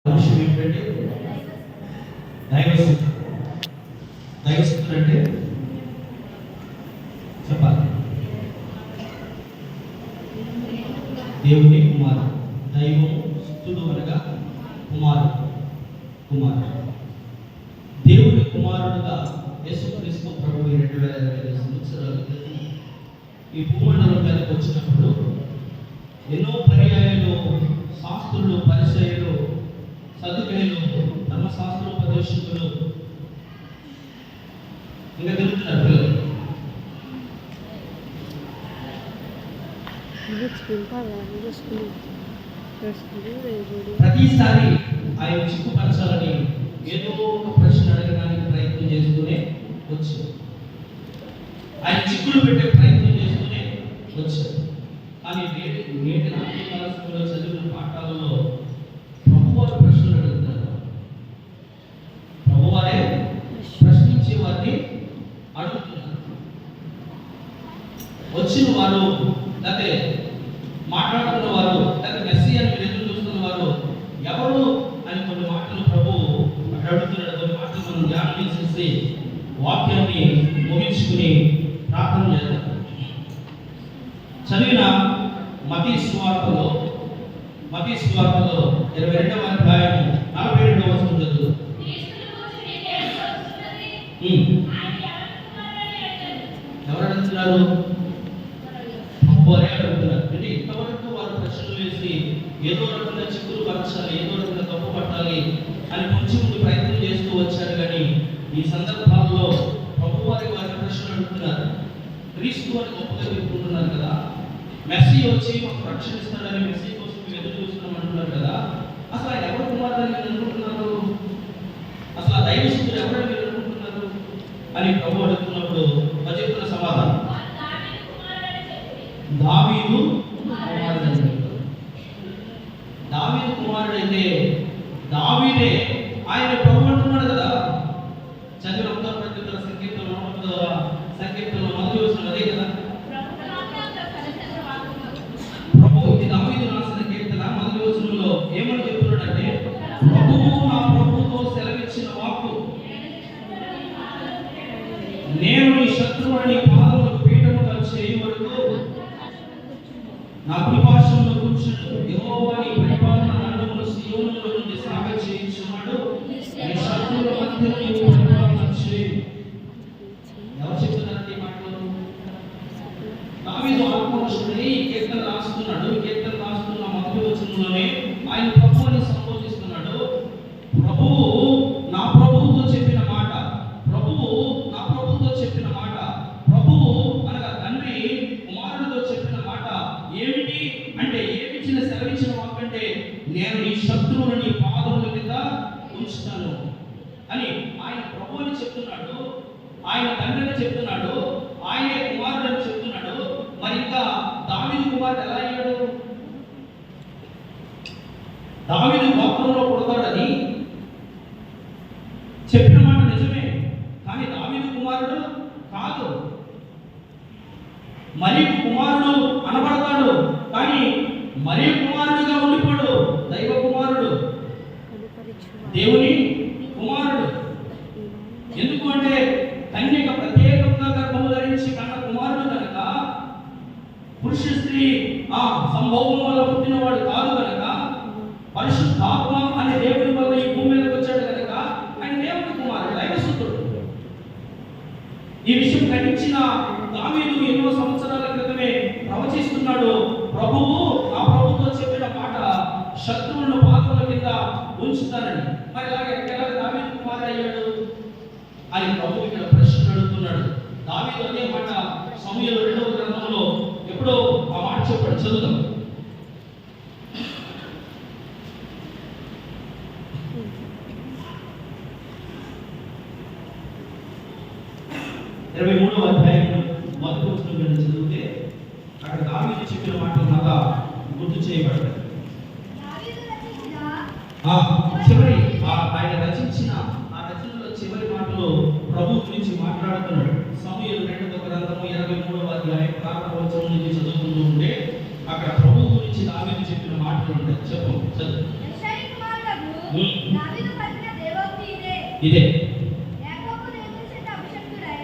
విషయం ఏంటంటే దైవస్థుతి. దైవస్థుతులు అంటే చెప్పాలి, దేవుని కుమారుడు. దైవము స్థుతుడు అనగా కుమారుడు. దేవుని కుమారుడుగా యేసుక్రీస్తు ప్రభువు 2025 సంవత్సరాల క్రితం ఈ భూమండలం మీదకి వచ్చినప్పుడు ఎన్నో పర్యాయాలు శాస్త్రులు, పరిసయ్యులు, సదుకాయులు, ధర్మశాస్త్రోపదేశకులు ఇంకా తిరుగుతున్నారు పిల్లలు. ప్రతిసారి ఆయన చిక్కుపరచాలని ఏదో ఒక ప్రశ్న అడగడానికి ప్రయత్నం చేస్తూనే వచ్చారు. ఆయన చిక్కులు పెట్టే ప్రయత్నం చేస్తూనే వచ్చారు. కానీ నేటి నాట్యకాలంలో చదివిన పాఠాలలో ప్రభువారు ప్రశ్నలు అడుగుతున్నారు. ప్రభువారే ప్రశ్నించే వారిని అడుగుతున్నారు. వచ్చిన వారు లేకపోతే మాట్లాడుతున్న వారు లేకపోతే మెస్సియాని ఎదురు చూస్తున్న వారు ఎవరు అని కొన్ని మాటలు ప్రభు అడుగుతున్నాడు. కొన్ని మాటలు మనం ధ్యానం చేసి వాక్యాన్ని ముగించుకుని ప్రార్థన చేద్దాం. చదివిన మత్తయి సువార్తలో 22వ అధ్యాయం 42వ వచనం చదువు. ఎవరు అడుగుతున్నారు? ప్రభువారే అడుగుతున్నారు. అంటే ఇంతవరకు వారు ప్రశ్నలు వేసి ఏదో రకంగా చిక్కులు పరచాలి, ఏదో రకంగా తప్పు పట్టాలి అని కొంచెం ముందు ప్రయత్నం చేస్తూ వచ్చారు. కానీ ఈ సందర్భాల్లో ప్రభువారి వారి ప్రశ్నలు అడుగుతున్నారు. క్రీస్తు అని గొప్పగా చెప్పుకుంటున్నారు కదా, మెస్సీ వచ్చి మాకు రక్షణ ఇస్తాడని, మెస్సీ కోసం మేము ఎదురు చూస్తున్నాం అంటున్నారు కదా, అసలు ఆయన ఎవరు కుమారుడని మీరు అనుకుంటున్నారు? అసలు ఆ దైవస్థుడు ఎవరని మీరు అనుకుంటున్నారు అని ప్రభు అడుగుతున్నప్పుడు మరి చెప్తున్న సమాధానం దావీదు కుమారుడు. దావీదు కుమారుడైతే దావీదే ఆయన ప్రభు అంటున్నాడు కదా. చదివిన ఉత్తర ప్రత్యుత్తర సంకీర్తనలో మొదటి వచనం అదే కదా. ప్రభు ఇది దావీదు రాసిన కీర్తన మొదటి వచనంలో ఏమని చెప్తున్నాడంటే, ప్రభువు నా ప్రభువుతో సెలవిచ్చిన వాక్కు, నేను నీ శత్రువుని పాదములకు పీఠముగా చేయు వరకు నా కృపాసనంలో కూర్చుండు. యెహోవా నీ పరిపాలన నడుమును సీయోనులో నుండి సాగ చేయించున్నాడు. నీ శత్రువుల మధ్య నీవు పరిపాలన చేయి. ఎవరు చెప్తున్నారు ఈ మాటలు? దావీదు ఆత్మవశుడై ఈ కీర్తన రాస్తున్నాడు. ఈ కీర్తన రాస్తున్న మొదటి వచనంలోనే ఆయన ప్రభువుని సంబోధిస్తున్నాడు. ప్రభువు నా ప్రభువుతో చెప్పిన మాట, ప్రభువు నా ప్రభువుతో చెప్పిన మాట, ప్రభువు అనగా తండ్రి కుమారుడితో చెప్పిన మాట ఏమిటి అంటే, ఏమిచ్చిన సెలవిచ్చిన వాకంటే, నేను నీ శత్రువుని నీ పాదముల కింద ఉంచుతాను అని ఆయన ప్రభు అని చెప్తున్నాడు. ఆయన తండ్రిని చెప్తున్నాడు. ఆయనే కుమారుడు అని చెప్తున్నాడు. మరి ఇంకా దావీదు కుమారుడు ఎలా అయ్యాడు? దావీదు గోత్రంలో పుడతాడని చెప్పిన మాట నిజమే, కానీ దావీదు కుమారుడు కాదు. మరియు కుమారుడు అనబడతాడు, కానీ మరియు కుమారుడుగా ఉండిపోడు. దైవ కుమారుడు, దేవుని కుమారుడు. ఎందుకు అంటే కన్యక ప్రత్యేకంగా గర్భము ధరించి కన్న కుమారుడు కనుక, పురుష స్త్రీ ఆ సంభోగం వల్ల పుట్టినవాడు కాదు కనుక, పరిశుద్ధాత్మ అనే దేవుని వల్ల ఈ భూమి మీదకి వచ్చాడు కనుక ఆయన దేవుని కుమారుడు, దైవసుతుడు. ఈ విషయం గ్రహించిన దావీదు ఎన్నో సంవత్సరాల క్రితమే ప్రవచిస్తున్నాడు. ప్రభువు ఆ ప్రభుతో చెప్పిన మాట శత్రువులను పాదముల కింద ఉంచుతానని. మరి ఎలా దావీదు కుమారుడు అయ్యాడు అని ప్రభు ఇక్కడ ప్రశ్న అడుగుతున్నాడు. దావీదు అదే మాట సమూయేలు 2వ గ్రంథంలో ఎప్పుడో ఆ మాట చెప్పాడు. చదువుదాం. ఇరవై 23వ అధ్యాయంలో మొదటి వచనం చదివితే అక్కడ దావీదు చెప్పిన మాటలు మళ్ళా గుర్తు చేయబడ్డాయి. చివరి ఆయన రచించిన ఆ రచనలో చివరి మాటలో ప్రభు గురించి మాట్లాడుతున్నాడు. సమూయేలు 2వ గ్రంథము 23వ అధ్యాయం ప్రారంభ వచనం నుంచి చదువుకుంటూ ఉంటే అక్కడ ప్రభు గురించి దావీదు చెప్పిన మాటలు ఉంటాయి. చెప్పు చదువు. దావీదు పలికిన దేవోక్తి ఇదే. యాకోబు దేవుని చేత అభిషిక్తుడై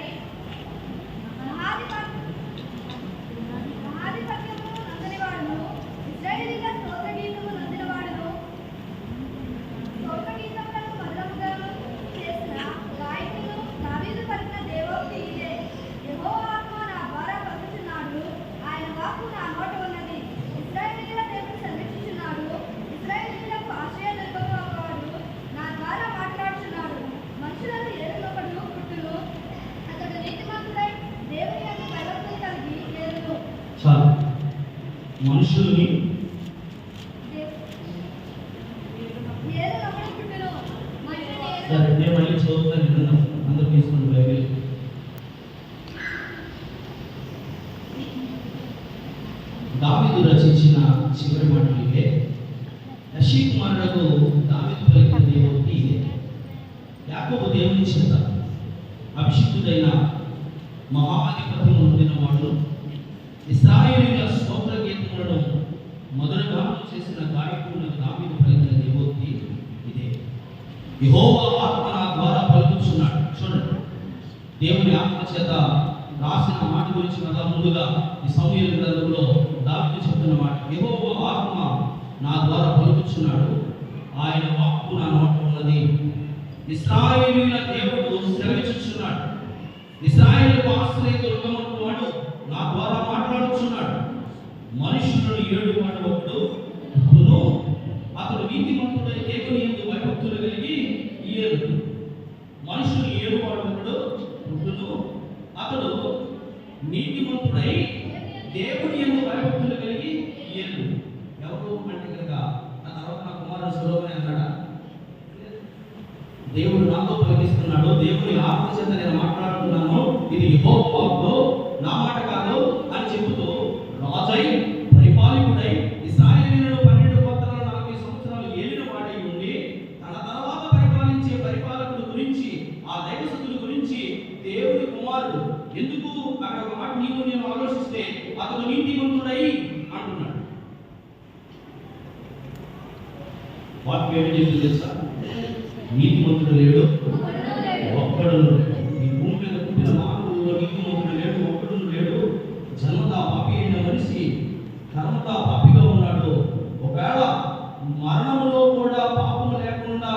మహాధిపత్యము నందనివాడును, ఇశ్రాయేలీయుల స్తోత్రగీతము నందినవాడును, స్తోత్రగీతములను మధురముగా చేసిన గాయకుడు దావీదు పలికిన దేవోక్తి ఇదే. యెహోవా ఆత్మ నా ద్వారా పలుకుచున్నాడు, ఆయన వాక్కు నా నోట ఉన్నది. ఇశ్రాయేలీయుల దేవుని సంరక్షించున్నాడు, ఇశ్రాయేలీయులకు ఆశ్రయ దుర్గమువాడు నా ద్వారా మాట్లాడుచున్నాడు. మనుషులను ఏలునొకడు పుట్టును, అతడు నీతిమంతుడై దేవుని యందు భయభక్తులు కలిగి ఏలును. చాలు. మనుషుల్ని ఏలునొకడు పుట్టును, మనుషుని సరే నేను మళ్ళీ చదువుతాను, విన్నాం. అందరూ తీసుకుని బైబిల్. దావీదు రచించిన చివరి మాటలు ఇవే. యెషీ కుమారుడకు దావీదు పలికిన దేవోక్తి ఇదే. యాకోబు దేవుని చేత అభిషిక్తుడైన మహాధిపత్యము నొందినవాడు, ఇశ్రాయేలీయుల స్తోత్ర గీతములను మధురగా చేసిన గాయకులకు దావీదు పలికిన దేవోక్తి ఇదే. యెహోవా ఆత్మ నా ద్వారా పలుకుచున్నాడు. చూడండి, దేవుని ఆత్మ చేత రాసిన మాట గురించి కదా ముందుగా ఈ సమూయేలు గ్రంథంలో దావీదు చెప్తున్న మాట. యెహోవా ఆత్మ నా ద్వారా పలుకుచున్నాడు, ఆయన వాక్కు నా నోట ఉన్నది. ఇశ్రాయేలీయుల దేవుడు శ్రమించుచున్నాడు, ఇశ్రాయేలుకు ఆశ్రయ దుర్గమగు వాడు నా ద్వారా మాట్లాడుచున్నాడు. మనుషులను ఏడువాడు ఒకడు పుట్టును, అతడు నీతిమంతుడై దేవుని యందు భయభక్తులు కలిగి ఏలును. మనుషులు ఏడువాడు ఒకడు పుట్టును, అతడు నీతిమంతుడై దేవుని యందు భయభక్తులు కలిగి ఏలును. ఎవరు అంటే కనుక ఆ తర్వాత నా కుమారుడు సులోమోను అన్నాడా? దేవుడు నాతో పలికిస్తున్నాడు, దేవుని ఆత్మ చేత నేను మాట్లాడుతున్నాను, ఇది యెహోవా వాక్కు, నా మాట కాదు అని చెబుతూ రాజై పరిపాలకుడై ఇశ్రాయేలీయులను 12 సంవత్సరాలు ఏలిన వాడై ఉండి తన తర్వాత పరిపాలించే పరిపాలకుడు గురించి, ఆ దైవసతుల గురించి దేవుని కుమారుడు ఎందుకు అక్కడ ఒక మాట నీవు నేను ఆలోచిస్తే అతడు నీతిమంతుడై అంటున్నాడు. వాక్యం ఏమి చెప్తుంది తెలుసా? నీతిమంతుడు లేడు, ఒక్కడు ఈ భూమి మీద పుట్టిన మానవుల్లో నీతిమంతుడు లేడు, ఒక్కడు లేడు. జన్మతా పాపి అయిన మనిషి కర్మతా పాపిగా ఉన్నాడు. ఒకవేళ మరణంలో కూడా పాపము లేకుండా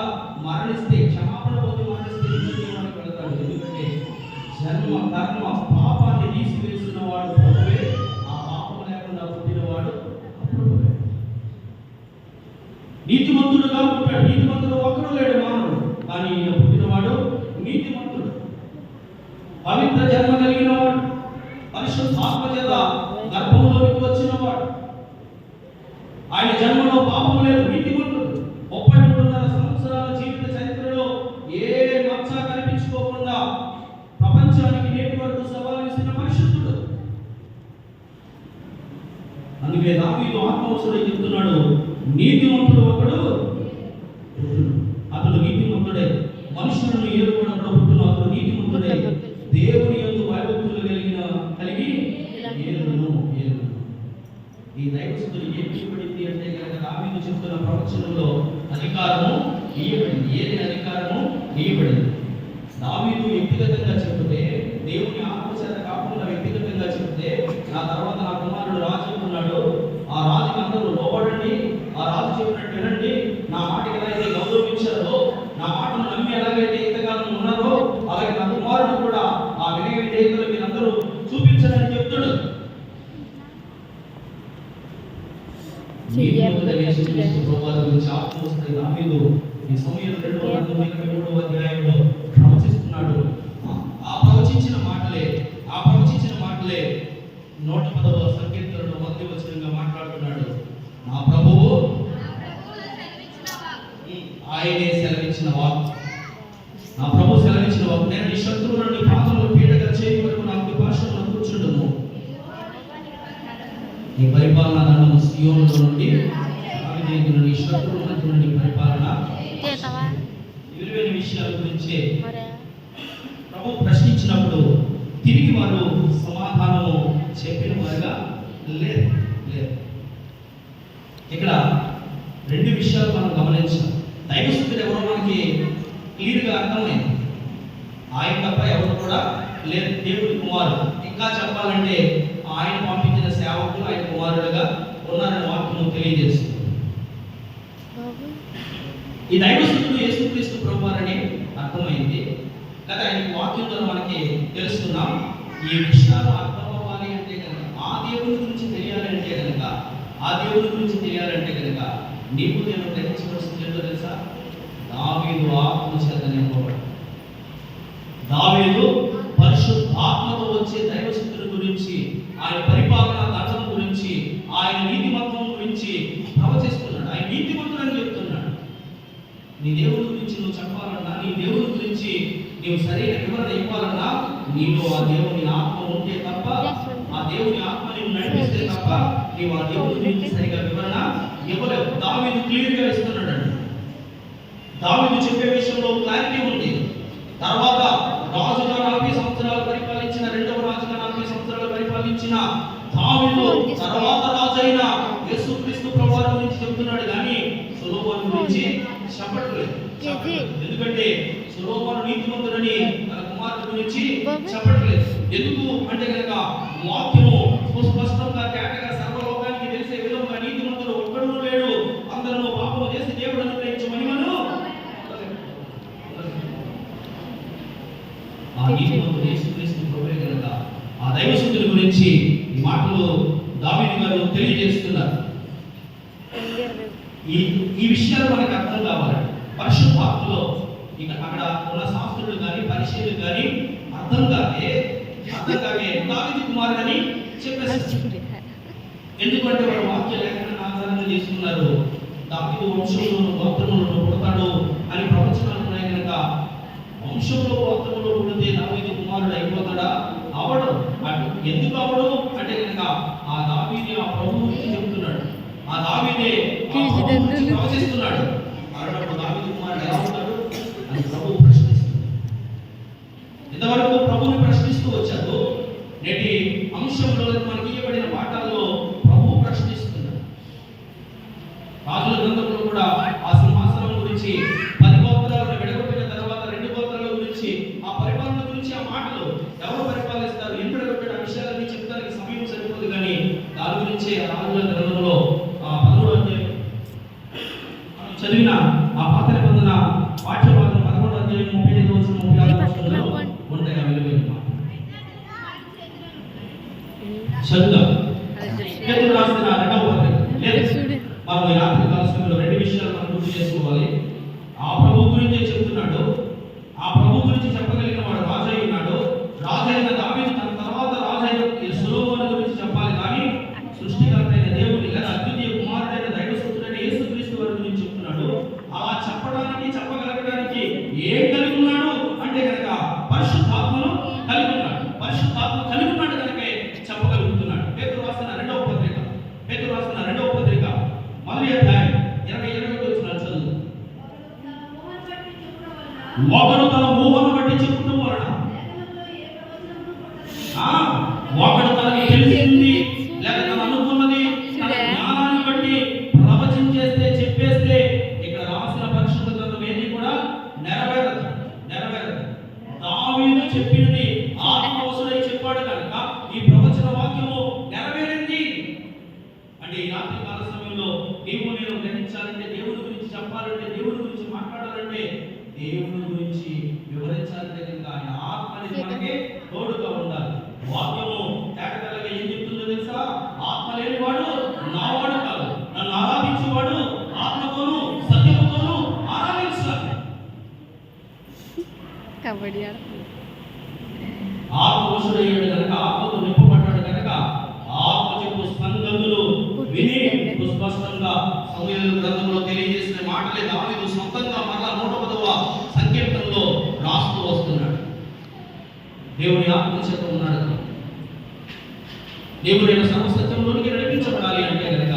మరణిస్తే, క్షమాపణ పొంది మరణిస్తే నిత్యజీవానికి వెళ్తాడు. ఎందుకంటే జన్మ కర్మ పాపాన్ని తీసివేసిన వాడు ప్రభువే, ఆ పాపం లేకుండా పుట్టినవాడు ప్రభువే. నీతిమంతుడుగా పుట్టాడు. నీతిమంతుడు ఒక్కడు లేడు మానవుడు, కానీ ఈయన పుట్టినవాడు నీతిమంతుడు, పవిత్ర జన్మ కలిగిన వాడు, పరిశుద్ధాత్మ చేత గర్భంలోనికి వచ్చినవాడు. ఆయన జన్మలో పాపం లేదు, నీతిమంతుడు. 33.5 సంవత్సరాల జీవిత చరిత్రలో ఏ మచ్చ కనిపించుకోకుండా ప్రపంచానికి నేటి వరకు సవాలు ఇచ్చిన పరిశుద్ధుడు. అందుకే దావీదు ఆత్మవశుడై చెప్తున్నాడు, నీతిమంతుడు ఒకడు అతడు నీతిమంతుడే. మనుషులను ఏలుకోవడం పుట్టును, అతడు నీతిమంతుడే. దేవుని యందు భయభక్తులు కలిగి ఏలును. ఈ దైవశుద్ధులు ఏం ఇవ్వబడింది అంటే కనుక దావీదు చెప్తున్న ప్రవచనంలో అధికారము ఇవ్వబడింది. ఏది అధికారము ఇవ్వబడింది? దావీదు వ్యక్తిగతంగా చెప్తే, దేవుని ఆత్మ చేత కాకుండా వ్యక్తిగతంగా చెప్తే, నా తర్వాత నా కుమారుడు రాజు ఉన్నాడు, ఆ రాజుకి అందరూ లోబడండి, ఆ రాజు చెప్పినట్టు వినండి, నా మాటకి ఎలాగైతే గౌరవించారో, నా మాటను నమ్మి ఎలాగైతే ఇంతకాలం ఉన్నారో, అలాగే నా కుమారుడు కూడా ఆ వినయ విధేయతలు మీరందరూ చూపించాలని చెప్తాడు. దావీదు ఈ సమయంలో 2 అధ్యాయంలో ప్రవచిస్తున్నాడు. ఆ ప్రవచించిన మాటలే 110వ సంకీర్తనలో 1వ వచనంగా మాట్లాడుతున్నాడు. నా ప్రభువు ఆయనే సెలవిచ్చిన వాక్కు, నా ప్రభు సెలవిచ్చిన వాక్కు. నేను నీ శత్రువులను నీ పాదముల పీడగా చేయి వరకు నా కృపాసనంలో కూర్చుండుము. నీ పరిపాలన దండము సీయోనులో నుండి ఆవిదేగును, నీ శత్రువుల మధ్య నుండి పరిపాలన. విలువైన విషయాల గురించి ప్రభు ప్రశ్నించినప్పుడు తిరిగి వారు సమాధానము చెప్పిన వారుగా లేరు. ఇక్కడ 2 విషయాలు మనం గమనించాం. దైవస్థుతి మనకి క్లియర్గా అర్థమైంది. ఆయన తప్ప ఎవరు కూడా లేదు, దేవుడి కుమారుడు. ఇంకా చెప్పాలంటే ఆయన పంపించిన సేవకులు ఆయన కుమారులుగా ఉన్నారని వాక్యం తెలియజేస్తుంది. ఈ దైవస్థుడు యేసుక్రీస్తు ప్రభువారని అర్థమైంది కదా. ఆయన వాక్యం ద్వారా మనకి తెలుస్తున్నాం. ఈ విషయాలు అర్థం అవ్వాలి అంటే కనుక, ఆ దేవుని గురించి తెలియాలంటే కనుక, ఆ దేవుని గురించి తెలియాలంటే కనుక నీకు నేను గ్రహించవలసింది ఏంటో తెలుసా? దావీదు ఆత్మ చేత నింపబడు. దావీదు పరిశుద్ధాత్మతో వచ్చే దైవశక్తుల గురించి, ఆయన పరిపాలన దండం గురించి, ఆయన నీతిమత్వం గురించి ప్రవచిస్తున్నాడు. ఆయన నీతిమంతుడని చెప్తున్నాడు. నీ దేవుని గురించి నువ్వు చెప్పాలన్నా, నీ దేవుని గురించి నీవు సరైన వివరణ ఇవ్వాలన్నా, నీలో ఆ దేవుని ఆత్మ ఉంటే తప్ప, ఆ దేవుని ఆత్మ నీవు నడిపిస్తే తప్ప నీవు ఆ దేవుని గురించి సరిగా వివరణ ఇవ్వలేవు. దావీదు క్లియర్గా ఇస్తున్నాడు. దావీదు చెప్పే విషయంలో క్లారిటీ ఉంది. తర్వాత రాజుగా 40 సంవత్సరాలు పరిపాలించిన, రెండవ రాజుగా 40 సంవత్సరాలు పరిపాలించిన దావీదు తర్వాత రాజైన యేసుక్రీస్తు ప్రభువారి గురించి చెప్తున్నాడు కానీ సొలొమోను గురించి చెప్పట్లేదు. ఎందుకంటే సొలొమోను నీతిమంతుడని తన కుమారుడి గురించి చెప్పట్లేదు. ఎందుకు అంటే కనుక వాక్యము స్పష్టంగా తేటగా సర్వలోకానికి తెలిసే విధంగా నీతిమంతుడు ఒక్కడు లేడు, అందరూ పాపము చేసి దేవుడు అనుగ్రహించే మహిమను ఆ నీతిమంతుడు యేసుక్రీస్తు ప్రభువే కనుక ఆ దైవశక్తుల గురించి ఈ మాటలు దావీదు గారు తెలియజేస్తున్నారు. ఈ విషయాలు మనకు అర్థం కావాలి. పరిశుద్ధాత్మలో ఇక అక్కడ ఉన్న శాస్త్రులు కానీ పరిశీలు కానీ అర్థం కాకే దావీదు కుమారుడని చెప్పేస్తారు. ఎందుకంటే వారు వాక్య లేఖనాన్ని ఆధారంగా చేసుకున్నారు. దావీదు వంశంలోను గోత్రములను పుడతాడు అని ప్రవచనాలు ఉన్నాయి కనుక వంశంలో గోత్రములో పుడితే దావీదు కుమారుడు అయిపోతాడా? అవడు. అటు ఎందుకు అవడు అంటే కనుక ఆ దావీదే ఆ ప్రభువు గురించి చెప్తున్నాడు. ఆ దావీదే ప్రవచిస్తున్నాడు. మరణప్పుడు దావీదు కుమారుడు ఎలా ఉంటాడు అని ప్రభువు ప్రశ్నిస్తున్నాడు. ఇంతవరకు ప్రభువుని ప్రశ్నిస్తూ వచ్చాడు. నేటి అంశంలో మనకి ఇవ్వబడిన పాఠాల్లో ప్రభువు ప్రశ్నిస్తున్నాడు. రాజుల గ్రంథంలో కూడా ఆ సింహాసనం గురించి 10 గోత్రాలను విడగొట్టిన తర్వాత 2 గోత్రాల గురించి ఆ పరిపాలన గురించి ఆ మాటలు ఎవరు పరిపాలిస్తారు, ఎన్ని విడగొట్టాడు, ఆ విషయాలన్నీ చెప్తానికి సమయం సరిపోదు. కానీ దాని గురించి ఆ రాజుల గ్రంథంలో 13వ అధ్యాయం చదివిన ఆ పాత నిబంధన పాఠ్యభాగం 11వ అధ్యాయం 35 నుంచి 36 వచనంలో ఉంటాయి ఆ విలువైన మాట. చదువుదాం. పేతురు రాసిన 2వ పత్రిక. మనం ఈ రాత్రి కాల సమయంలో 2 విషయాలు మనం గుర్తు చేసుకోవాలి. ఆ ప్రభు గురించి చెప్తున్నాడు. ఆ ప్రభు గురించి చెప్పగలిగిన వాడు రాజు అయి ఉన్నాడు. రాజు అయిన దావీదు తన తర్వాత రాజు అయిన సొలొమోను గురించి చెప్పాలి. కానీ సృష్టికర్త అయిన దేవుని లేదా అద్వితీయ కుమారుడైన దైవశక్తుడైన యేసుక్రీస్తు వారి గురించి చెప్తున్నాడు. అలా చెప్పడానికి చెప్పగలగడానికి ఏం కలిగి ఉన్నాడు అంటే కనుక పరిశుద్ధాత్మను కలిగి ఉన్నాడు. పరిశుద్ధాత్మ కలిగి ఉన్నాడు కనుకే చెప్పగలుగుతున్నాడు. పేతురు రాసిన 2వ పత్రిక మొదటి అధ్యాయం 20-21 వచనాలు చదువు. ఒకడు తన ఊహను బట్టి చెప్పడం వలన ఒకడు తనకి తెలిసింది లేక తను అనుకున్నది తన జ్ఞానాన్ని బట్టి ప్రవచించేస్తే చెప్పేస్తే ఇక్కడ రాసిన పరిశుద్ధ గ్రంథం ఏది కూడా నెరవేరదు. దావీదు చెప్పినది ఆత్మవశుడై చెప్పాడు కనుక ఈ ప్రవచన వాక్యము నెరవేరింది. అంటే ఈ రాత్రి కాల సమయంలో నీవు నేను గ్రహించాలంటే, దేవుని గురించి చెప్పాలంటే, దేవుని గురించి మాట్లాడాలంటే, దేవుని గురించి వివరించాలంటే కనుక ఆయన ఆత్మ అనేది మనకి తోడుగా ఉండాలి. వాక్యము తేటగా ఏం చెప్తుందో తెలుసా? ఆత్మ లేనివాడు నావాడు కాదు, నన్ను ఆరాధించేవాడు ఆత్మతోను సత్యముతోను ఆరాధించాలి. ఆత్మవశుడయ్యాడు కనుక, ఆత్మతో నింపబడ్డాడు కనుక ఆత్మ చెప్పు స్పందనలు విని స్పష్టంగా సమూయేలు గ్రంథంలో తెలియజేసిన మాటలే దావీదు సొంతంగా మరలా 110వ సంకీర్తనలో రాస్తూ వస్తున్నాడు. దేవుని ఆత్మ చేత ఉన్నాడు. దేవుడైన సర్వసత్యంలోనికి నడిపించబడాలి అంటే కనుక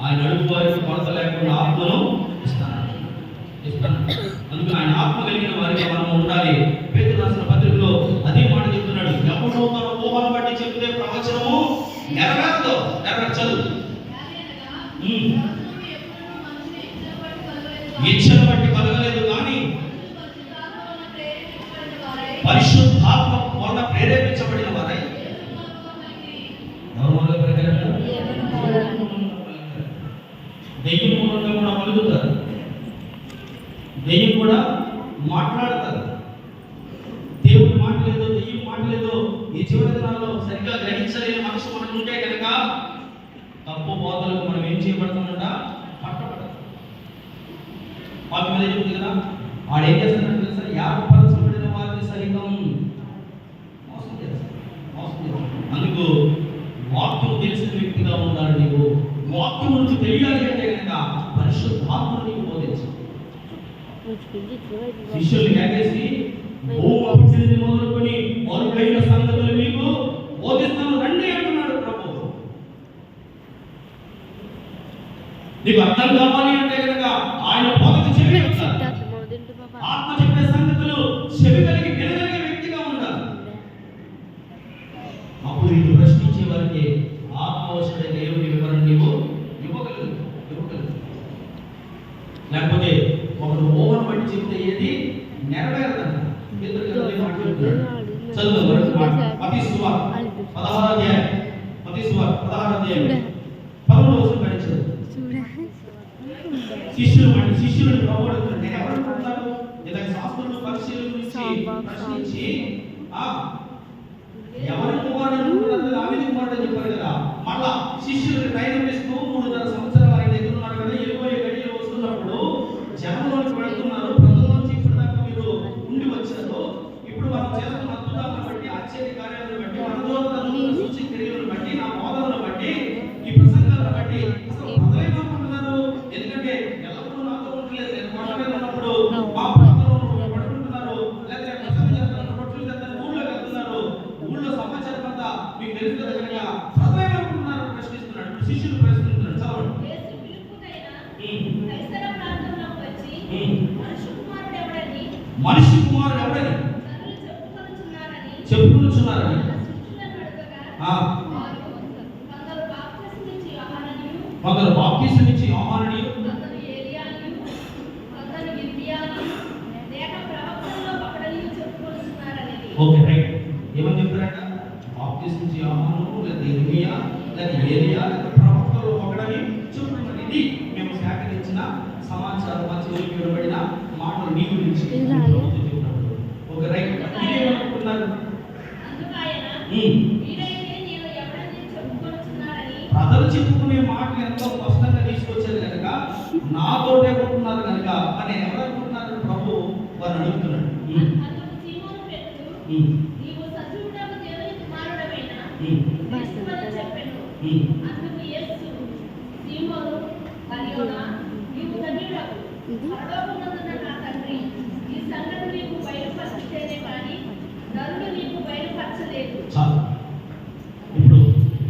ఆయన అడుగు వారికి కొరత లేకుండా ఆత్మను ఇస్తాను. అందుకే ఆయన ఆత్మ కలిగిన వారికి మనం ఉండాలి. పేతురు రాసిన పత్రికలో అదే మాట చెప్తున్నాడు. ఎవరో తన ఊహను బట్టి చెప్తే ప్రవచనము నెరవేరదు. నెరవేర్చదు. ఇచ్చను బట్టి కలగలేదు దెయ్యం కూడా మాట్లాడతారు. దేవుడి మాట లేదో దెయ్యం మాట లేదో ఈ చివరి దినాల్లో సరిగ్గా గ్రహించలేని మనసు మనకు ఉంటే కనుక తప్పు బోధలకు మనం ఏం చేయబడతామంట? పట్టబడతాం. వాక్యం మీద చెప్తుంది కదా, వాడు ఏం చేస్తాడంటే తెలుసా, ఏర్పరచబడిన వారిని సైతం మోసం చేస్తాడు. అందుకు వాక్యం తెలిసిన వ్యక్తిగా ఉండాలి. నీవు వాక్యం నుంచి తెలియాలి అంటే కనుక పరిశుద్ధాత్మను నీకు బోధించు. శిష్యులు కేకేసి భూమి అభివృద్ధి మొదలుకొని మరుగైన సంగతులు మీకు బోధిస్తాను రండి అంటున్నాడు ప్రభు. నీకు అర్థం కావాలి అంటే కనుక ఆయన బోధకు చెవి ఉండాలి. ఆత్మ చెప్పే సంగతులు చెవి కలిగి వినగలిగే వ్యక్తిగా ఉండాలి. అప్పుడు నీకు ప్రశ్నించే వారికి ఆత్మవశమైన దేవుని వివరణ నీవు ఇవ్వగలదు. లేకపోతే ఒకడు ఓవర్ బట్టి చెప్తే ఏది నెరవేరదంట. చదువు మత్తయి సువార్త 16వ అధ్యాయం 11వ వచనం పఠించు. శిష్యులను ప్రభు అడుగుతాడు, నేను ఎవరు అనుకుంటున్నాను? ఇలాగ శాస్త్రులు పరిశీలన గురించి ప్రశ్నించి ఎవరి కుమారుడు అనుకుంటున్నారు? దావీదు కుమారుడు అని చెప్పారు కదా. మళ్ళా శిష్యులకు ట్రైనింగ్ ఇస్తూ 3.5 సంవత్సరాలు ఆయన దగ్గర ఉన్నారు కదా. వెళ్ళిపోయే గడియలు వస్తున్నప్పుడు జనంలోకి వెళ్తున్నారు. ప్రజల్లోంచి ఇప్పుడు దాకా మీరు ఉండి వచ్చారు. ఇప్పుడు మనం చేస్తున్న అద్భుతాలను బట్టి, ఆశ్చర్య కార్యాలను బట్టి, మనోదలను సూచి క్రియలను బట్టి, నా బోధనను బట్టి, ఈ ప్రసంగాలను బట్టి అసలు ప్రజలేమనుకుంటున్నారు? ఎందుకంటే ఎల్లప్పుడూ నాతో ఉండలేదు. నేను కొండ మీద ఉన్నప్పుడు మా ప్రాంతంలో పడుకుంటున్నారు, లేదా ప్రసంగం చేస్తున్నారు, రొట్టెలు తెస్తారు, ఊళ్ళోకి వెళ్తున్నారు. ఊళ్ళో సమాచారం అంతా మీకు తెలుస్తుంది కనుక ప్రజలేమనుకుంటున్నారు ప్రశ్నిస్తున్నాడు. శిష్యులు ప్రశ్నిస్తున్నాడు. చదవండి. మనిషి కుమారుడు ఎవడని చెప్పుకొనుచున్నారని కొందరు బాప్తిసం ఇచ్చి యోహానుని, ఓకే రైట్. ఏమని చెప్తారట? బాప్తిసం ఇచ్చి యోహాను, లేదా ఇర్మియా, లేదా ఏలియా, లేదా ప్రవక్తల్లో ఒకడని చెప్తున్నారు. ఇది మేము సేకరించిన సమాచారం, మా చెవులకు వినబడిన మాటలు నీ గురించి. Okay right. ఏమనుకుంటున్నారు? ప్రజలు చెప్పుకునే మాటలు ఎంతో స్పష్టంగా తీసుకొచ్చేది కనుక నాతోటే కొంటున్నారు కనుక అని ఎవరనుకుంటున్నారు? ప్రభు వారిని అడుగుతున్నాడు.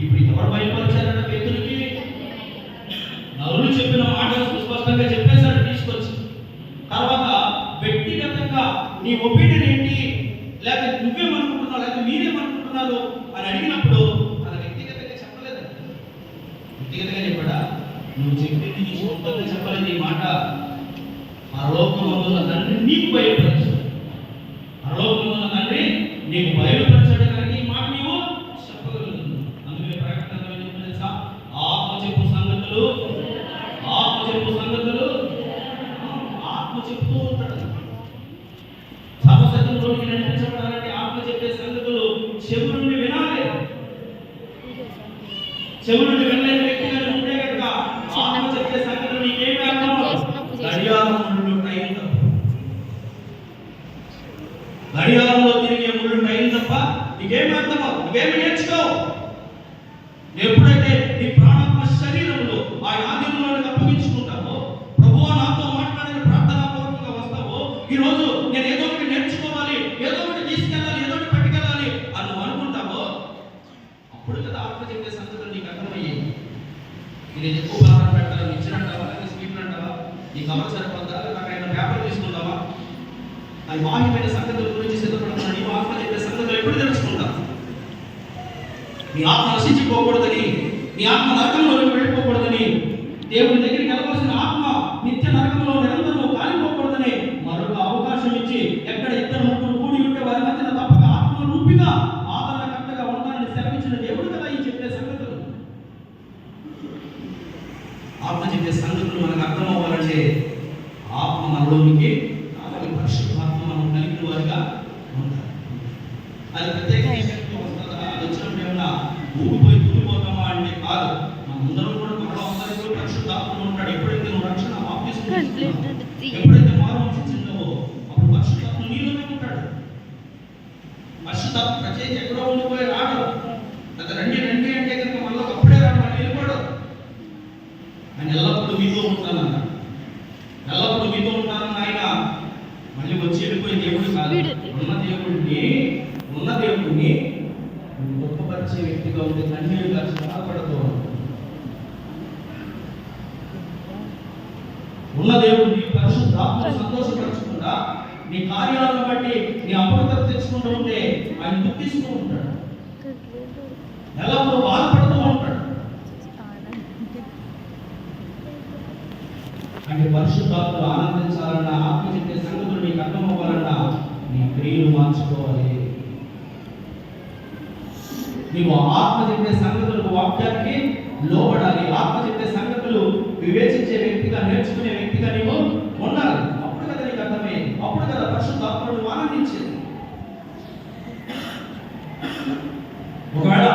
ఇప్పుడు ఎవరు బయలుపరిచారన్న వ్యక్తులకి నరులు చెప్పిన మాటలు సుస్పష్టంగా చెప్పేశాడు తీసుకొచ్చి. తర్వాత వ్యక్తిగతంగా నీ ఒపీనియన్ ఏంటి, లేకపోతే నువ్వేమనుకుంటున్నావు, లేకపోతే మీరేమనుకుంటున్నారు అని అడిగినప్పుడు తన వ్యక్తిగతంగా చెప్పలేదండి. వ్యక్తిగతంగా చెప్పాడా? నువ్వు చెప్పింది నీ సొంతంగా చెప్పలేదు. ఈ మాట పరలోకమందున్న తండ్రి నీకు బయలుపరచాడు. పరలోకమందున్న తండ్రి నీకు బయలుపరచాడు కనుక ఈ మాట నీవు చెప్పగలుగుతున్నావు. అందుకే ప్రకటన తెలుసా? ఆత్మ చెప్పు సంగతులు ఆత్మ చెప్తూ ఉంటాడు. సర్వసత్యంలోకి నడిపించబడాలంటే ఆత్మ చెప్పే సంగతులు చెవు నుండి వినాలి. చెవు నుండి వినలేని వ్యక్తిగా ఉంటే కనుక ఆత్మ చెప్పే సంగతులు నీకేమి అర్థం? గడియారంలో తిరిగే ముళ్ళు టైం తప్ప నీకేమి అర్థమో, నువ్వేమి నేర్చుకోవు. ఎప్పుడైతే నీ ప్రాణాత్మ శరీరంలో ఆయన ఆధీనంలోకి అప్పగించుకుంటావో, ప్రభువా నాతో మాట్లాడిన ప్రార్థనాపూర్వకంగా వస్తావో, ఈరోజు నేను ఏదో ఒకటి నేర్చుకోవాలి, ఏదో ఒకటి తీసుకెళ్ళాలి, ఏదో ఒకటి పట్టుకెళ్ళాలి అని నువ్వు అనుకుంటావో, అప్పుడు కదా ఆత్మ చెప్పే సంగతులు నీకు అర్థమయ్యేది. ఇది ఎక్కువ భారం పెట్టాలి, ఇచ్చినట్టావా, లేదా స్వీట్లు అంటావా, ఈ కవర్ సరిపోద్దా, నాకు ఆయన పేపర్ తీసుకుంటావా, అది బాహ్యమైన సంగతుల గురించి సిద్ధపడుతున్నాను. నీ ఆత్మ చెప్పే సంగతులు ఎప్పుడు తెలుసుకుంటావు? నీ ఆత్మ నశించిపోకూడదని, నీ ఆత్మ నరకంలోకి వెళ్ళిపోకూడదని, దేవుని దగ్గరికి వెళ్ళవలసిన ఆత్మ నిత్య నరకంలో నిరంతరం కాలిపోకూడదని మరొక అవకాశం ఇచ్చి, ఎక్కడ ఇద్దరు ముగ్గురు కూడి ఉంటే వారి మధ్యన తప్పక ఆత్మ రూపిగా ఆదరణకర్తగా ఉంటానని సెలవించిన దేవుడు కదా ఈ చెప్పే సంగతులు. ఆత్మ చెప్పే సంగతులు మనకు అర్థం అవ్వాలంటే ఆత్మ మనలో రావడానికి కావాలి. పరిశుద్ధాత్మ మనం కలిగిన వారిగా ఉండాలి. అది ప్రత్యేకంగా వస్తుందా? అది వచ్చినప్పుడు ఏమన్నా ఊగిపోయి తూలిపోతామా అంటే కాదు. మనందరం కూడా మనలో అందరికీ పరిశుద్ధాత్మ ఉంటాడు. ఎప్పుడైతే నువ్వు రక్షణ బాప్తిస్మం ఎప్పుడైతే మారు చెందావో అప్పుడు పరిశుద్ధాత్మ నీలోనే ఉంటాడు. పరిశుద్ధాత్మ ప్రత్యేక ఎక్కడో ఉండిపోయి రాడు. అది రండి రండి అంటే కనుక మనలో అప్పుడే రాడు, మళ్ళీ వెళ్ళిపోడు. ఆయన ఎల్లప్పుడూ మీతో ఉంటానన్న, ఎల్లప్పుడూ మీతో ఉంటానన్న ఆయన మళ్ళీ వచ్చి వెళ్ళిపోయే దేవుడు కాదు. ఉన్న దేవుడిని గొప్పపరిచే వ్యక్తిగా ఉంటే కన్నీరుగా బాధపడుతూ ఉన్న దేవుడిని పరిశుద్ధాత్మ సంతోషపరచకుండా నీ కార్యాలను బట్టి నీ అపవిత్రత తెచ్చుకుంటూ ఉంటే ఆయన దుఃఖిస్తూ ఉంటాడు, ఎల్లప్పుడూ బాధపడుతూ ఉంటాడు. అంటే పరిశుద్ధాత్మలు ఆనందించాలన్నా, ఆత్మ చెప్పే సంగతులు నీకు అర్థమవ్వాలన్నా నీ క్రియలు మార్చుకోవాలి. నీవు ఆత్మ చెప్పే సంగతులకు, వాక్యానికి లోబడాలి. ఆత్మ చెప్పే సంగతులు వివేచించే వ్యక్తిగా, నేర్చుకునే వ్యక్తిగా నీవు ఉండాలి. అప్పుడు కదా నీకు అర్థమయ్యేది, అప్పుడు కదా పరిశుద్ధాత్మను ఆనందించేది. ఒకవేళ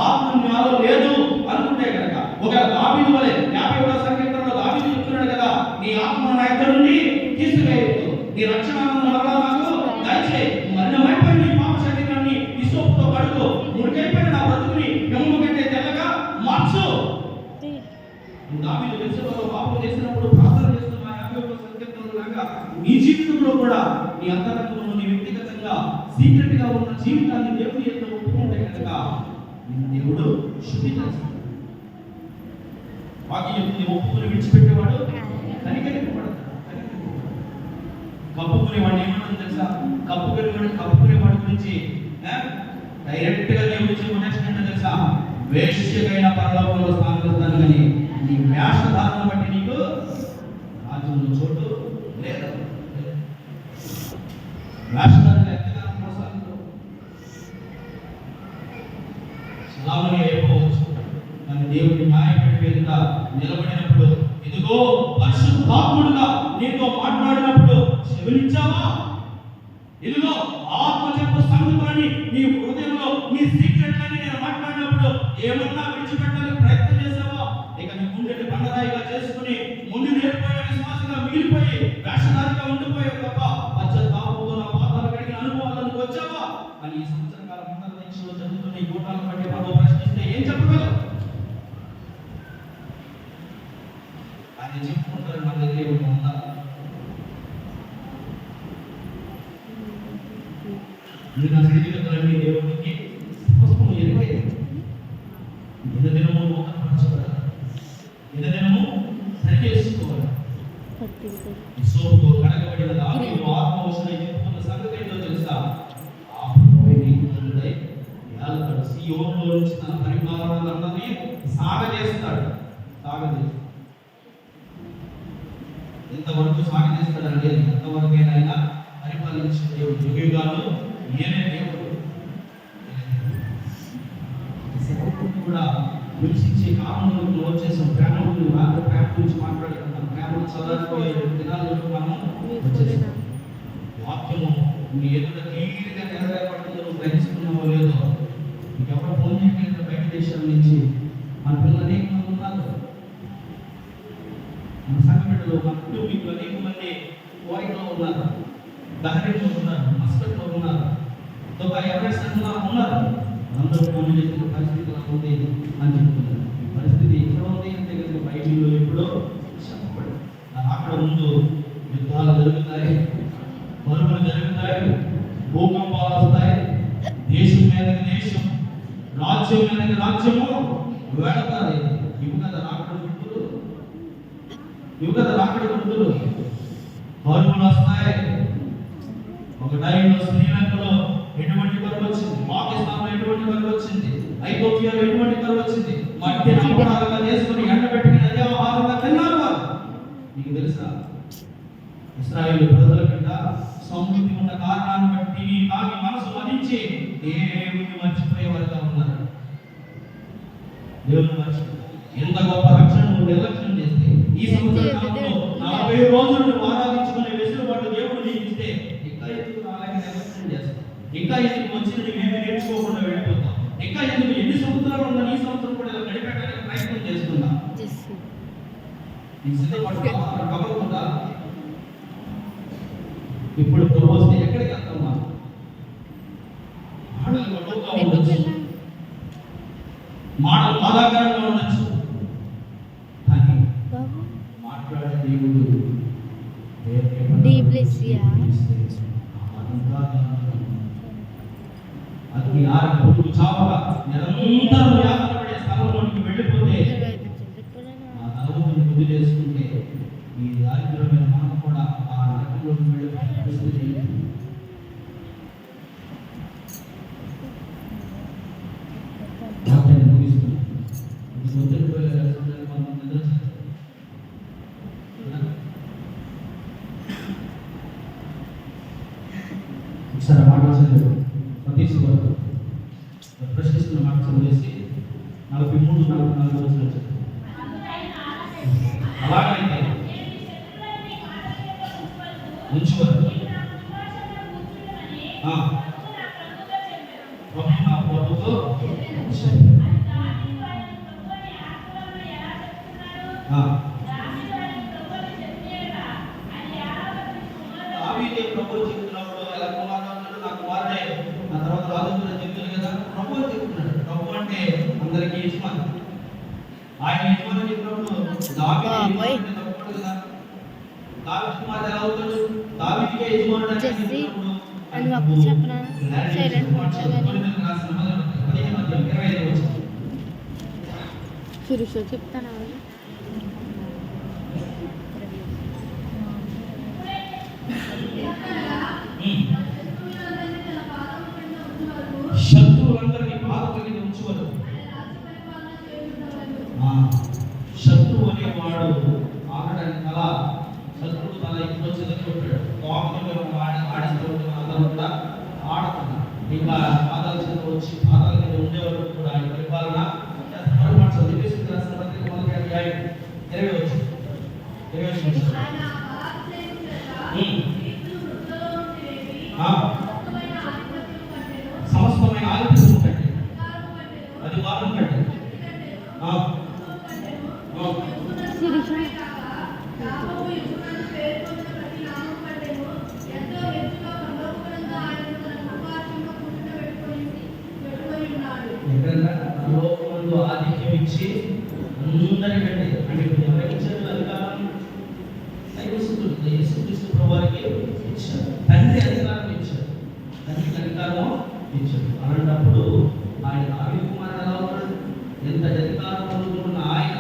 ఆత్మ నాలో లేదు అనుకుంటే కనుక, ఒకవేళ దావీదు వలె 51వ సంకీర్తనలో దావీదు చెప్తున్నాడు కదా, నీ ఆత్మ నా దగ్గర నుండి తీసివేయవద్దు, నీ రక్షణ మరలా నాకు దయచేయి, మరణమైపోయిన నీ పాప శరీరాన్ని ఇసోపుతో కడుగు, మురికైపోయిన నా బ్రతుకుని వెంగు కంటే తెల్లగా మార్చు. దావీదు బెత్షెబాలో పాపం చేసినప్పుడు ప్రార్థన చేస్తున్న 51వ సంకీర్తనలో లాగా నీ జీవితంలో కూడా నీ అంతరంగంలో, నీ వ్యక్తిగతంగా సీక్రెట్ గా ఉన్న జీవితాన్ని దేవుని ఎదుట ఒప్పుకుంటే కనుక దేవుడు శుద్ధి చేస్తాడు. వాక్యం ఒప్పుకుని విడిచిపెట్టేవాడు కనికరింపబడతాడు. కప్పుకునేవాడు ఏమంటుంది తెలుసా? కప్పుకునేవాడి గురించి డైరెక్ట్ గా దేవుడి కొనేషన్ అంటే తెలుసా? వేశ్యకైన పరలోకంలో స్థానం ఇస్తాను, కానీ నీ వేషధారణ బట్టి నీకు రాజ్యంలో చోటు లేదు. వేషధారణ చలామణి అయిపోవచ్చు, కానీ దేవుడి న్యాయపడి మీద నిలబడినప్పుడు, ఇదిగో పరిశుద్ధాత్ముడుగా నీతో మాట్లాడినప్పుడు చెవినిచ్చావా? ఇదిగో ఆత్మ చెప్పు సంగతులని నీ హృదయంలో, నీ సీక్రెట్లని నేను మాట్లాడినప్పుడు ఏమన్నా విడిచిపెట్టడానికి ప్రయత్నం చేసావా? ఇక నీ గుండెని బండరాయిగా చేసుకుని ముందు నేర్పోయే విశ్వాసంగా మిగిలిపోయి వేషధారిగా ఉండిపోయావు తప్ప పశ్చాత్తాపంతో నా పాదాలు కడిగిన అనుభవాలకు వచ్చావా? అని ఈ సంవత్సర కాలం మండల దీక్షలో చదువుతున్న ఈ కూటాలను బట్టి మనం ప్రశ్నిస్తే ఏం చెప్పగలం? ఆయన చెప్పుకుంటారు, మన దగ్గర ఏమైనా ఉందా? నా స్థితిగతులన్నీ దేవుడికి పుష్పము ఎరువయ్యాయి. దినదినము మోకరించబడాలి, దినదినము సరిచేసుకోవాలి. సోపుతో కడగబడిన దావీదు ఆత్మవశుడై చెప్పుకున్న సంగతి ఏంటో తెలుసా? సీయోనులో నుంచి తన పరిపాలనలందరినీ సాగజేస్తాడు. ఎంతవరకు సాగజేస్తాడంటే ఎంతవరకైనా ఆయన పరిపాలించిన దేవుడు. యుగాలు ఈయనే దేవుడు. కూడా హింసించే కాలంలో క్లోజ్ చేసాం. ప్రేమ గురించి మాట్లాడుకుంటాం. ప్రేమను చదవకపోయే దినాల్లో మనం వచ్చేసాం. వాక్యము నీ ఎదుట క్లియర్గా నెరవేరబడుతుందో నువ్వు గ్రహిస్తున్నావో లేదో. నీకు ఎవరో ఫోన్ చేయగలిగిన బయట దేశాల నుంచి మన పిల్లలు అనేక మంది ఉన్నారు. మన సంఘ బిడ్డలు, మన కుటుంబీకులు అనేక మంది కోరికలో ఉన్నారు, బహ్రెయిన్లో ఉన్నారు, మస్కట్లో ఉన్నారు, దుబాయ్ ఎవరెస్ట్ ఉన్నారు. అందరూ ఫోన్ చేసిన పరిస్థితి ఎలా ఉంది అని చెప్తున్నారు. ఈ పరిస్థితి ఎక్కడ ఉంది అంటే కనుక బైబిల్లో ఎప్పుడో చెప్పబడి, అక్కడ ముందు యుద్ధాలు జరుగుతాయి, పరుగులు జరుగుతాయి, భూకంపాలు వస్తాయి, దేశం మీదకి దేశం, రాజ్యం మీదకి రాజ్యము వెళతాయి. ఇవి కదా రాకడ గుర్తులు. పరుగులు వస్తాయి. ఒక టైంలో శ్రీలంకలో ఎటువంటి కరువు వచ్చింది, పాకిస్తాన్లో ఎటువంటి కరువు వచ్చింది, ఐథియోపియాలో ఎటువంటి కరువు వచ్చింది. మట్టిని అపరాధంగా చేసుకుని ఎండబెట్టుకుని అదే ఆహారంగా తిన్నారు వారు. మీకు తెలుసా? ఇశ్రాయేలు ప్రజల కింద సమృద్ధి ఉన్న కారణాన్ని బట్టి తాగి మనసు మదించి దేవుని మర్చిపోయేవారుగా ఉన్నారు. దేవుని మర్చిపోయి ఎంత గొప్ప రక్షణ నిర్లక్ష్యం చేస్తే ఈ సంవత్సర కాలంలో 40 రోజులు ఆరాధించుకునే కబురుకుందా ఇప్పుడు ప్రపోజ్ ఎక్కడికి వెళ్తామా? మాటలు గొడవగా ఉండొచ్చు, మాటలు బాధాకరంగా ఉండొచ్చు, కానీ మాట్లాడే దేవుడు అగ్ని ఆరక పురుగు చావక నిరంతరం యాతన పడే స్థలంలోనికి వెళ్ళిపోతే ఆ తలముని బుద్ధి చేసుకుంటే ఈ దారిద్రమైన మనం కూడా ఆ నరకంలోకి వెళ్ళిపోయే పరిస్థితి లేదు. ముగిస్తున్నాం. ఒత్తిడి పోయే మనం నిద్ర ఒకసారి మాట చదివారు సతీష్ గారు ప్రశ్నిస్తున్న మాట చదివేసి 43-44 రోజులు వచ్చారు. అలాగైతే ఉంచుకోరు ప్రభుతో దావీదే ప్రభు చెప్తున్నప్పుడు ఎలా కుమారుడు నా కుమారుడే ఆ తర్వాత రాజు చెప్తారు కదా. ప్రభు చెప్తున్నాడు. ప్రభు అంటే అందరికీ యజమాని. ఆయన యజమాని చెప్పినప్పుడు దావీదు తప్పడు కదా. దావీదు కుమారుడు ఎలా అవుతాడు? దావీదుకే యజమానుడు అని చెప్పినప్పుడు చెప్తాను శత్రువులందరినీ బాధ కలిగి ఉంచువారు. శత్రువు అనేవాడు ఆడడానికి తల, శత్రువు తల ఇప్పుడు చెదగొట్టాడు. ఆడిస్తూ కూడా ఆడుతున్నాడు. ఇంకా పాదాల చేత వచ్చి పాదాల మీద ఉండేవారు కూడా ఆయన పరిపాలన సమస్తమైన ఆధిపత్యం కంటే అధికారం కంటే లోకములో ఆధిక్యం ఇచ్చి అందరికంటే అంటే ఎవరికి ఇచ్చారు అధికారం? యేసుక్రీస్తు ప్రభువారికి ఇచ్చారు. తండ్రి అధికారం ఇచ్చారు. తండ్రికి అధికారం ఇచ్చారు. అలాంటప్పుడు ఆయన దావీదు కుమారుడు ఎలా ఉన్నాడు? ఎంత అధికారం పొందుతున్న ఆయన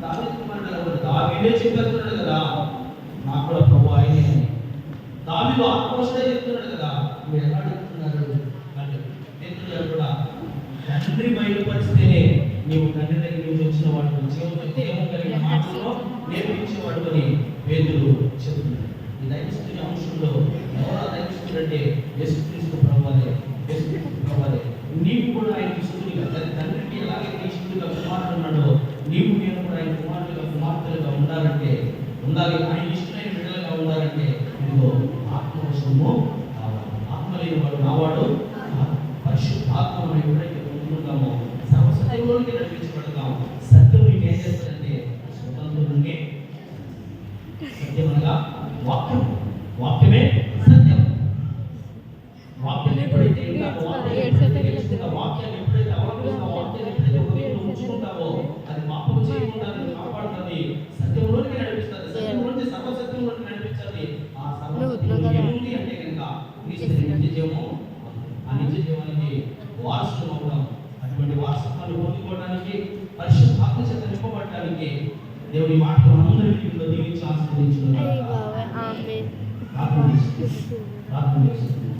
దావీదు కుమారుడు ఎలా ఉన్నాడు? దావీదే చెప్పేస్తున్నాడు కదా, నాకు కూడా ప్రభు ఆయనే అని. దావీదు ఆత్మవశుడే చెప్తున్నాడు కదా. మీరు ఎలా అడుగుతున్నారు అంటే పేతురు కూడా తండ్రి బయలుపరిస్తేనే నీవు తండ్రి దగ్గర నుంచి వచ్చిన వాడు జీవం కలిగిన మాటల్లో నేర్పించేవాడు అని పేతురు చెప్తున్నాడు. ఈ దైవస్తుని అంశంలో ఎవరా దైవస్తుడు అంటే యేసుక్రీస్తు ప్రభువారే. యేసుక్రీస్తు ప్రభువారే. నీవు కూడా ఆయన స్థుతిగా తండ్రికి ఎలాగైతే ఇష్టంగా కుమారుడు ఉన్నాడో నీవు నేను కూడా ఆయన కుమారులుగా కుమార్తెలుగా ఉండాలి. ఆయన ఇష్టమైన బిడ్డలుగా ఉండాలంటే ఇదిగో ఆత్మవశము కావాలి. ఆత్మ లేని వాడు నావాడు పరిశుద్ధ ఆత్మ ఎప్పుడైతే పొందుకుంటామో సర్వసత్యంలోనికి నడిపించబడతాం. సత్యం నీకు ఏం చేస్తాడంటే స్వతంత్రుడిని సత్యం అనగా వాక్యం, వాక్యమే సత్యం. వాక్యాన్ని ఎప్పుడైతే వాక్యాన్ని ఎప్పుడైతే అవలంబిస్తావో, వాక్యాన్ని ఎప్పుడైతే ఉంచుకుంటావో అది పాపం చేయకుండా కాపాడుతుంది, సత్యంలోనికి నడిపిస్తుంది, సత్యంలోంచి సర్వసత్యంలోకి నడిపించాలి. ఆ సర్వసత్యం ఏముంది అంటే కనుక నిత్య జీవము. ఆ నిత్య జీవానికి వారసులు అవుతాం. అటువంటి వారసత్వాన్ని పొందుకోవడానికి పరిశుద్ధాత్మ చేత నింపబడటానికి దేవుడి మాటలు అందరి వీటిలో దీవించి ఆశీర్వదించును. ప్రార్థన